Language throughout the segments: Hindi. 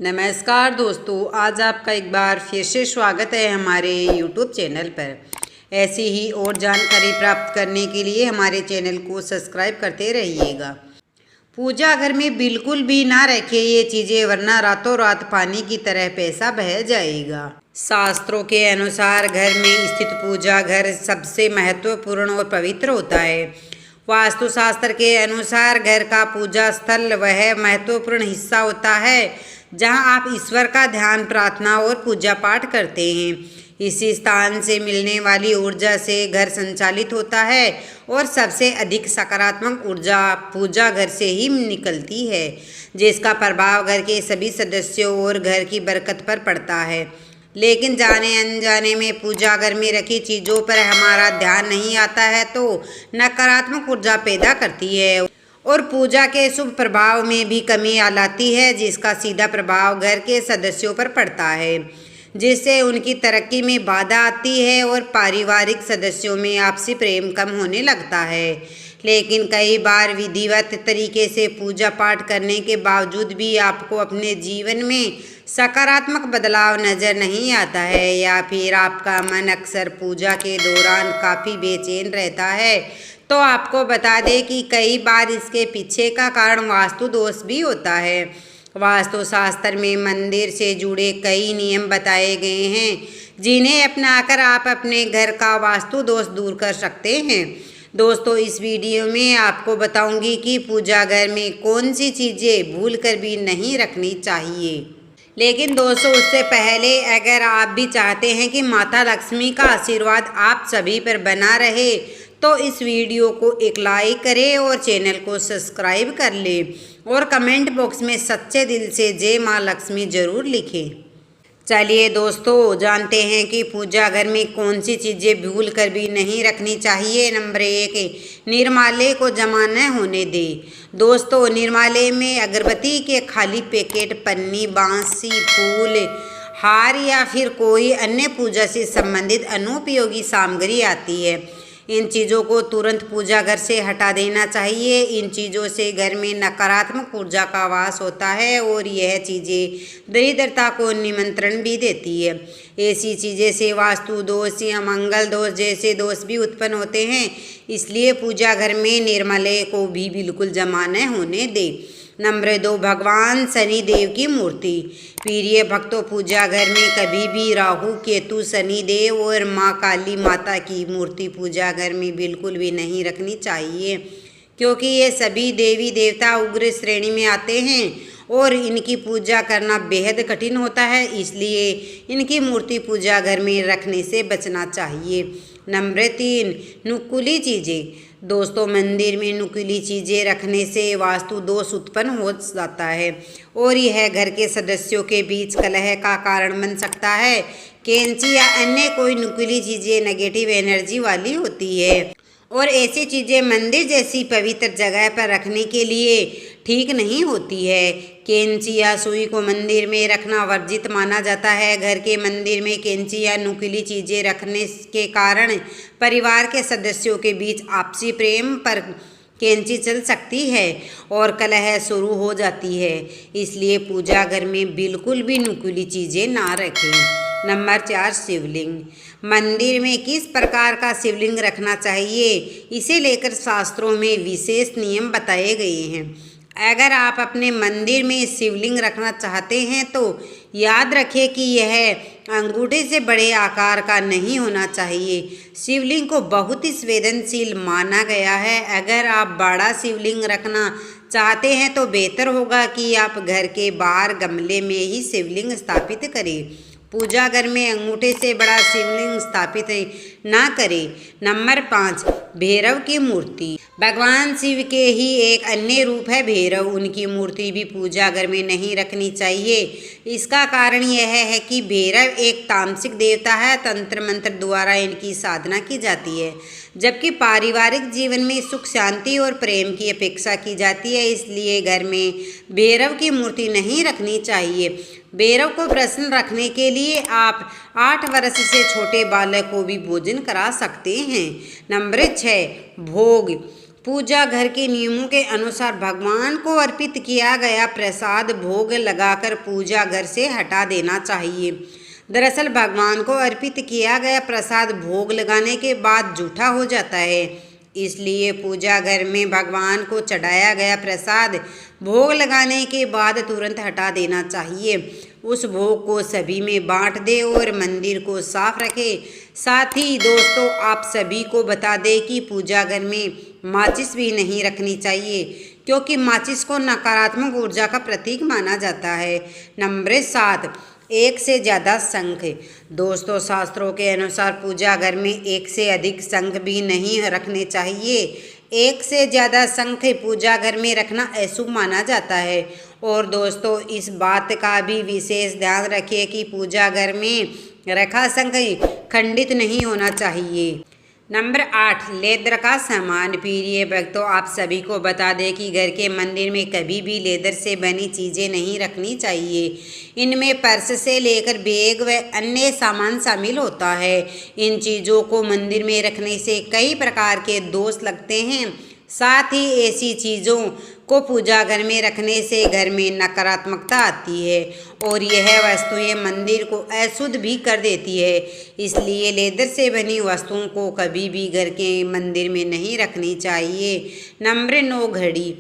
नमस्कार दोस्तों, आज आपका एक बार फिर से स्वागत है हमारे YouTube चैनल पर। ऐसी ही और जानकारी प्राप्त करने के लिए हमारे चैनल को सब्सक्राइब करते रहिएगा। पूजा घर में बिल्कुल भी ना रखें ये चीज़ें, वरना रातों रात पानी की तरह पैसा बह जाएगा। शास्त्रों के अनुसार घर में स्थित पूजा घर सबसे महत्वपूर्ण और पवित्र होता है। वास्तुशास्त्र के अनुसार घर का पूजा स्थल वह महत्वपूर्ण हिस्सा होता है जहां आप ईश्वर का ध्यान, प्रार्थना और पूजा पाठ करते हैं। इसी स्थान से मिलने वाली ऊर्जा से घर संचालित होता है और सबसे अधिक सकारात्मक ऊर्जा पूजा घर से ही निकलती है, जिसका प्रभाव घर के सभी सदस्यों और घर की बरकत पर पड़ता है। लेकिन जाने अनजाने में पूजा घर में रखी चीज़ों पर हमारा ध्यान नहीं आता है तो नकारात्मक ऊर्जा पैदा करती है और पूजा के शुभ प्रभाव में भी कमी आ लाती है, जिसका सीधा प्रभाव घर के सदस्यों पर पड़ता है, जिससे उनकी तरक्की में बाधा आती है और पारिवारिक सदस्यों में आपसी प्रेम कम होने लगता है। लेकिन कई बार विधिवत तरीके से पूजा पाठ करने के बावजूद भी आपको अपने जीवन में सकारात्मक बदलाव नज़र नहीं आता है, या फिर आपका मन अक्सर पूजा के दौरान काफ़ी बेचैन रहता है, तो आपको बता दें कि कई बार इसके पीछे का कारण वास्तु दोष भी होता है। वास्तुशास्त्र में मंदिर से जुड़े कई नियम बताए गए हैं, जिन्हें अपनाकर आप अपने घर का वास्तु दोष दूर कर सकते हैं। दोस्तों, इस वीडियो में आपको बताऊंगी कि पूजा घर में कौन सी चीज़ें भूल कर भी नहीं रखनी चाहिए। लेकिन दोस्तों, उससे पहले अगर आप भी चाहते हैं कि माता लक्ष्मी का आशीर्वाद आप सभी पर बना रहे, तो इस वीडियो को एक लाइक करें और चैनल को सब्सक्राइब कर लें और कमेंट बॉक्स में सच्चे दिल से जय माँ लक्ष्मी जरूर लिखें। चलिए दोस्तों, जानते हैं कि पूजा घर में कौन सी चीज़ें भूल कर भी नहीं रखनी चाहिए। नंबर 1, निर्माल्य को जमा न होने दें। दोस्तों, निर्माल्य में अगरबत्ती के खाली पैकेट, पन्नी, बांसी, फूल, हार या फिर कोई अन्य पूजा से संबंधित अनुपयोगी सामग्री आती है। इन चीज़ों को तुरंत पूजा घर से हटा देना चाहिए। इन चीज़ों से घर में नकारात्मक ऊर्जा का वास होता है और यह चीज़ें दरिद्रता को निमंत्रण भी देती है। ऐसी चीज़ें से वास्तु दोष या मंगल दोष जैसे दोष भी उत्पन्न होते हैं, इसलिए पूजा घर में निर्माल्य को भी बिल्कुल जमा न होने दें। नंबर 2, भगवान शनि देव की मूर्ति। प्रिय भक्तों, पूजा घर में कभी भी राहु, केतु, शनि देव और माँ काली माता की मूर्ति पूजा घर में बिल्कुल भी नहीं रखनी चाहिए, क्योंकि ये सभी देवी देवता उग्र श्रेणी में आते हैं और इनकी पूजा करना बेहद कठिन होता है, इसलिए इनकी मूर्ति पूजा घर में रखने से बचना चाहिए। नंबर 3, नुकीली चीज़ें। दोस्तों, मंदिर में नुकीली चीज़ें रखने से वास्तु दोष उत्पन्न हो जाता है और यह घर के सदस्यों के बीच कलह का कारण बन सकता है। कैंची या अन्य कोई नुकीली चीज़ें नेगेटिव एनर्जी वाली होती है और ऐसी चीज़ें मंदिर जैसी पवित्र जगह पर रखने के लिए ठीक नहीं होती है। कैंची या सुई को मंदिर में रखना वर्जित माना जाता है। घर के मंदिर में कैंची या नुकीली चीज़ें रखने के कारण परिवार के सदस्यों के बीच आपसी प्रेम पर कैंची चल सकती है और कलह शुरू हो जाती है, इसलिए पूजा घर में बिल्कुल भी नुकीली चीज़ें ना रखें। नंबर 4, शिवलिंग। मंदिर में किस प्रकार का शिवलिंग रखना चाहिए, इसे लेकर शास्त्रों में विशेष नियम बताए गए हैं। अगर आप अपने मंदिर में शिवलिंग रखना चाहते हैं तो याद रखें कि यह अंगूठे से बड़े आकार का नहीं होना चाहिए। शिवलिंग को बहुत ही संवेदनशील माना गया है। अगर आप बड़ा शिवलिंग रखना चाहते हैं तो बेहतर होगा कि आप घर के बाहर गमले में ही शिवलिंग स्थापित करें। पूजा घर में अंगूठे से बड़ा शिवलिंग स्थापित ना करें। नंबर 5, भैरव की मूर्ति। भगवान शिव के ही एक अन्य रूप है भैरव। उनकी मूर्ति भी पूजा घर में नहीं रखनी चाहिए। इसका कारण यह है कि भैरव एक तामसिक देवता है। तंत्र मंत्र द्वारा इनकी साधना की जाती है, जबकि पारिवारिक जीवन में सुख, शांति और प्रेम की अपेक्षा की जाती है। इसलिए घर में भैरव की मूर्ति नहीं रखनी चाहिए। भैरव को प्रसन्न रखने के लिए आप 8 वर्ष से छोटे बालक को भी भोजन करा सकते हैं। नंबर 6, भोग। पूजा घर के नियमों के अनुसार भगवान को अर्पित किया गया प्रसाद भोग लगाकर पूजा घर से हटा देना चाहिए। दरअसल भगवान को अर्पित किया गया प्रसाद भोग लगाने के बाद जूठा हो जाता है, इसलिए पूजा घर में भगवान को चढ़ाया गया प्रसाद भोग लगाने के बाद तुरंत हटा देना चाहिए। उस भोग को सभी में बांट दे और मंदिर को साफ रखे। साथ ही दोस्तों, आप सभी को बता दें कि पूजा घर में माचिस भी नहीं रखनी चाहिए, क्योंकि माचिस को नकारात्मक ऊर्जा का प्रतीक माना जाता है। नंबर 7, एक से ज़्यादा शंख। दोस्तों, शास्त्रों के अनुसार पूजा घर में एक से अधिक शंख भी नहीं रखने चाहिए। एक से ज़्यादा शंख पूजा घर में रखना अशुभ माना जाता है। और दोस्तों, इस बात का भी विशेष ध्यान रखिए कि पूजा घर में रखा शंख खंडित नहीं होना चाहिए। नंबर 8, लेदर का सामान। प्रिय भक्तों, आप सभी को बता दें कि घर के मंदिर में कभी भी लेदर से बनी चीज़ें नहीं रखनी चाहिए। इनमें पर्स से लेकर बैग व अन्य सामान शामिल होता है। इन चीज़ों को मंदिर में रखने से कई प्रकार के दोष लगते हैं। साथ ही ऐसी चीज़ों को पूजा घर में रखने से घर में नकारात्मकता आती है और यह वस्तुएं मंदिर को अशुद्ध भी कर देती है। इसलिए लेदर से बनी वस्तुओं को कभी भी घर के मंदिर में नहीं रखनी चाहिए। नंबर 9, घड़ी।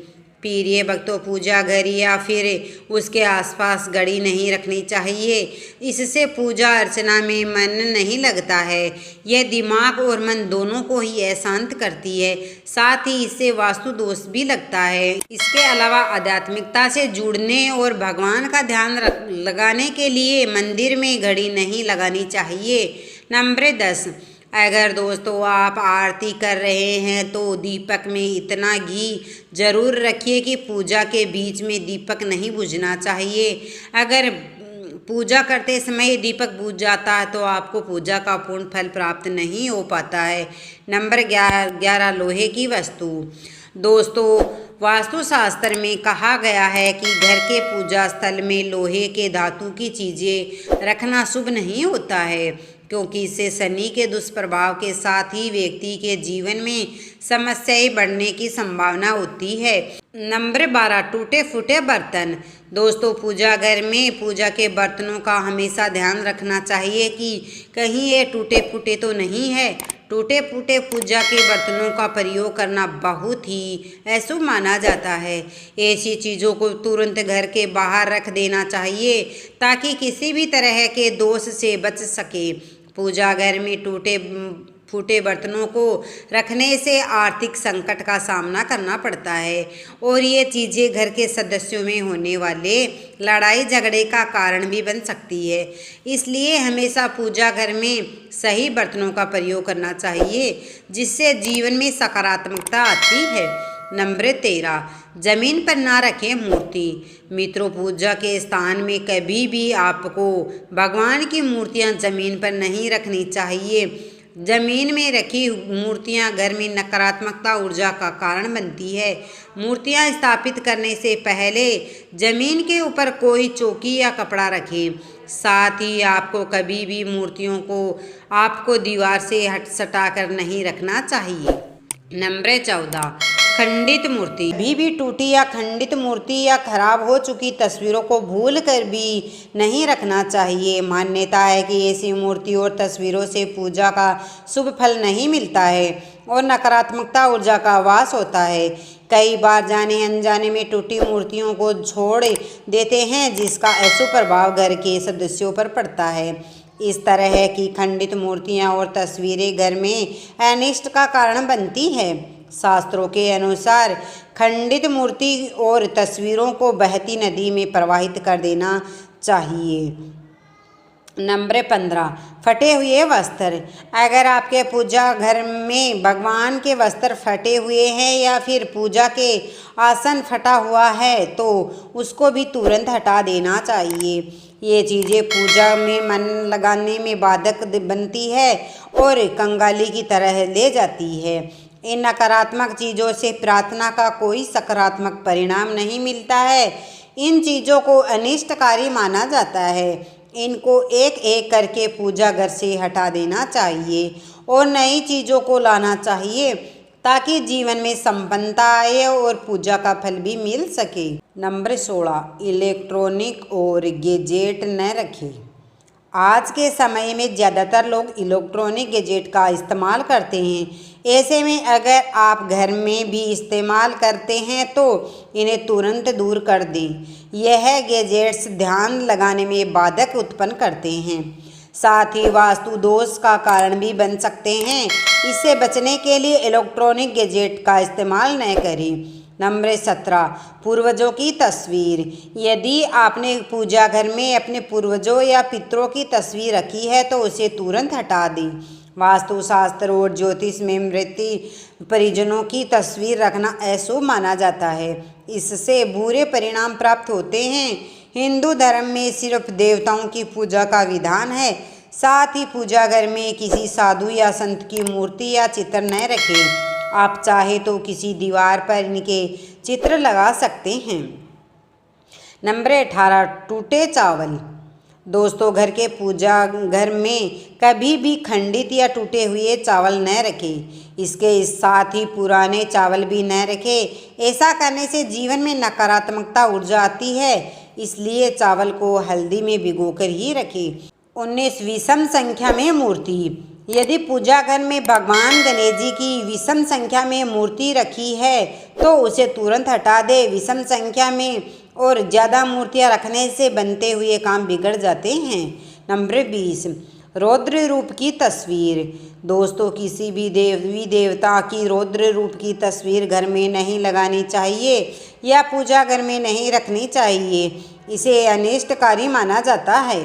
प्रिय भक्तों, पूजा घर या फिर उसके आसपास घड़ी नहीं रखनी चाहिए। इससे पूजा अर्चना में मन नहीं लगता है। यह दिमाग और मन दोनों को ही अशांत करती है। साथ ही इससे वास्तु दोष भी लगता है। इसके अलावा आध्यात्मिकता से जुड़ने और भगवान का ध्यान लगाने के लिए मंदिर में घड़ी नहीं लगानी चाहिए। नंबर 10, अगर दोस्तों आप आरती कर रहे हैं तो दीपक में इतना घी जरूर रखिए कि पूजा के बीच में दीपक नहीं बुझना चाहिए। अगर पूजा करते समय दीपक बुझ जाता है तो आपको पूजा का पूर्ण फल प्राप्त नहीं हो पाता है। नंबर 11, लोहे की वस्तु। दोस्तों, वास्तुशास्त्र में कहा गया है कि घर के पूजा स्थल में लोहे के धातु की चीज़ें रखना शुभ नहीं होता है, क्योंकि इससे शनि के दुष्प्रभाव के साथ ही व्यक्ति के जीवन में समस्याएं बढ़ने की संभावना होती है। नंबर 12, टूटे फूटे बर्तन। दोस्तों, पूजा घर में पूजा के बर्तनों का हमेशा ध्यान रखना चाहिए कि कहीं ये टूटे फूटे तो नहीं है। टूटे फूटे पूजा के बर्तनों का प्रयोग करना बहुत ही अशुभ माना जाता है। ऐसी चीज़ों को तुरंत घर के बाहर रख देना चाहिए ताकि किसी भी तरह के दोष से बच सके। पूजा घर में टूटे फूटे बर्तनों को रखने से आर्थिक संकट का सामना करना पड़ता है और ये चीज़ें घर के सदस्यों में होने वाले लड़ाई झगड़े का कारण भी बन सकती है। इसलिए हमेशा पूजा घर में सही बर्तनों का प्रयोग करना चाहिए, जिससे जीवन में सकारात्मकता आती है। नंबर 13, जमीन पर ना रखें मूर्ति। मित्रों, पूजा के स्थान में कभी भी आपको भगवान की मूर्तियां जमीन पर नहीं रखनी चाहिए। जमीन में रखी मूर्तियां घर में नकारात्मकता ऊर्जा का कारण बनती है। मूर्तियां स्थापित करने से पहले जमीन के ऊपर कोई चौकी या कपड़ा रखें। साथ ही आपको कभी भी मूर्तियों को आपको दीवार से सटाकर नहीं रखना चाहिए। नंबर 14, खंडित मूर्ति। भी टूटी या खंडित मूर्ति या खराब हो चुकी तस्वीरों को भूल कर भी नहीं रखना चाहिए। मान्यता है कि ऐसी मूर्ति और तस्वीरों से पूजा का शुभ फल नहीं मिलता है और नकारात्मकता ऊर्जा का वास होता है। कई बार जाने अनजाने में टूटी मूर्तियों को छोड़ देते हैं, जिसका अशुभ प्रभाव घर के सदस्यों पर पड़ता है। इस तरह की खंडित मूर्तियां और तस्वीरें घर में अनिष्ट का कारण बनती है। शास्त्रों के अनुसार खंडित मूर्ति और तस्वीरों को बहती नदी में प्रवाहित कर देना चाहिए। नंबर 15, फटे हुए वस्त्र। अगर आपके पूजा घर में भगवान के वस्त्र फटे हुए हैं या फिर पूजा के आसन फटा हुआ है तो उसको भी तुरंत हटा देना चाहिए। ये चीज़ें पूजा में मन लगाने में बाधक बनती है और कंगाली की तरह ले जाती है। इन नकारात्मक चीज़ों से प्रार्थना का कोई सकारात्मक परिणाम नहीं मिलता है। इन चीज़ों को अनिष्टकारी माना जाता है। इनको एक एक करके पूजा घर से हटा देना चाहिए और नई चीज़ों को लाना चाहिए। ताकि जीवन में संपन्नता आए और पूजा का फल भी मिल सके। नंबर 16, इलेक्ट्रॉनिक और गैजेट न रखें। आज के समय में ज़्यादातर लोग इलेक्ट्रॉनिक गैजेट का इस्तेमाल करते हैं। ऐसे में अगर आप घर में भी इस्तेमाल करते हैं तो इन्हें तुरंत दूर कर दें। यह गैजेट्स ध्यान लगाने में बाधक उत्पन्न करते हैं, साथ ही वास्तु दोष का कारण भी बन सकते हैं। इससे बचने के लिए इलेक्ट्रॉनिक गैजेट का इस्तेमाल न करें। नंबर 17, पूर्वजों की तस्वीर। यदि आपने पूजा घर में अपने पूर्वजों या पितरों की तस्वीर रखी है तो उसे तुरंत हटा दें। वास्तुशास्त्र और ज्योतिष में मृत परिजनों की तस्वीर रखना अशुभ माना जाता है। इससे बुरे परिणाम प्राप्त होते हैं। हिंदू धर्म में सिर्फ देवताओं की पूजा का विधान है। साथ ही पूजा घर में किसी साधु या संत की मूर्ति या चित्र न रखें। आप चाहे तो किसी दीवार पर इनके चित्र लगा सकते हैं। नंबर 18, टूटे चावल। दोस्तों, घर के पूजा घर में कभी भी खंडित या टूटे हुए चावल न रखें। इसके साथ ही पुराने चावल भी न रखें। ऐसा करने से जीवन में नकारात्मकता ऊर्जा आती है, इसलिए चावल को हल्दी में भिगोकर ही रखें। 19, विषम संख्या में मूर्ति। यदि पूजा घर में भगवान गणेश जी की विषम संख्या में मूर्ति रखी है तो उसे तुरंत हटा दे। विषम संख्या में और ज़्यादा मूर्तियां रखने से बनते हुए काम बिगड़ जाते हैं। नंबर 20, रौद्र रूप की तस्वीर। दोस्तों, किसी भी देवी देवता की रौद्र रूप की तस्वीर घर में नहीं लगानी चाहिए या पूजा घर में नहीं रखनी चाहिए। इसे अनिष्टकारी माना जाता है।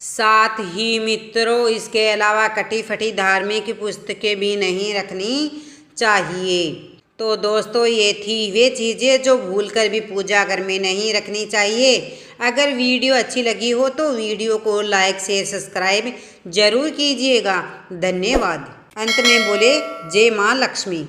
साथ ही मित्रों, इसके अलावा कटी फटी धार्मिक पुस्तकें भी नहीं रखनी चाहिए। तो दोस्तों, ये थी वे चीज़ें जो भूलकर भी पूजा घर में नहीं रखनी चाहिए। अगर वीडियो अच्छी लगी हो तो वीडियो को लाइक शेयर सब्सक्राइब जरूर कीजिएगा। धन्यवाद। अंत में बोले जय माँ लक्ष्मी।